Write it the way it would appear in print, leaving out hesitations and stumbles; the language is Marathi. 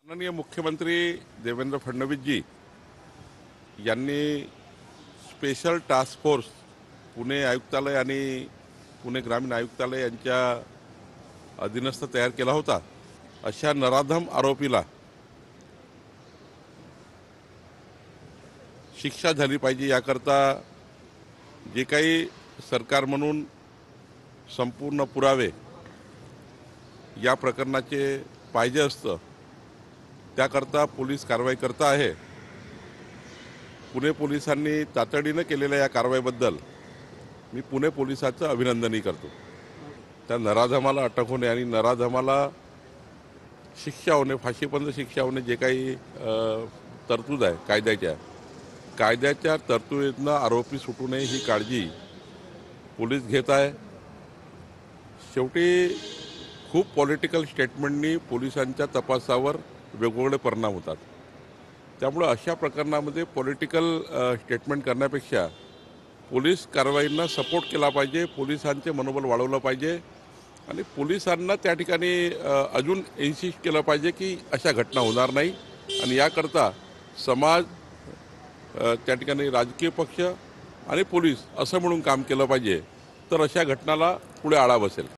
माननीय मुख्यमंत्री देवेंद्र फडणवीस जी यांनी स्पेशल टास्क फोर्स पुणे आयुक्तालय आणि पुणे ग्रामीण आयुक्तालय यांच्या अधीनस्थ तयार केला होता। अशा नराधम आरोपीला शिक्षा झाली पाहिजे याकरता जे काही सरकार म्हणून संपूर्ण पुरावे या प्रकरणाचे पाहिजे असतं त्याकरता पोलीस कारवाई करता आहे। पुणे पोलिसांनी तातडीने केलेल्या या कारवाईबद्दल मी पुणे पोलिसांचं अभिनंदनही करतो। त्या नराधमाला अटक होणे आणि नराधमाला शिक्षा होणे, फाशीपर्यंत शिक्षा होणे जे काही तरतूद आहे कायद्याच्या तरतुदीतनं आरोपी सुटू नये ही काळजी पोलीस घेत आहे। शेवटी खूप पॉलिटिकल स्टेटमेंटनी पोलिसांच्या तपासावर वेगवेगळे परिणाम होतात। त्यामुळे अशा प्रकरणामध्ये पॉलिटिकल स्टेटमेंट करण्यापेक्षा पोलीस कारवाईंना सपोर्ट केला पाहिजे, पोलिसांचे मनोबल वाढवलं पाहिजे आणि पोलिसांना त्या ठिकाणी अजून इन्सिस्ट केलं पाहिजे की अशा घटना होणार नाही आणि याकरता समाज, त्या ठिकाणी राजकीय पक्ष आणि पोलीस असं म्हणून काम केलं पाहिजे, तर अशा घटनाला पुढे आळा बसेल।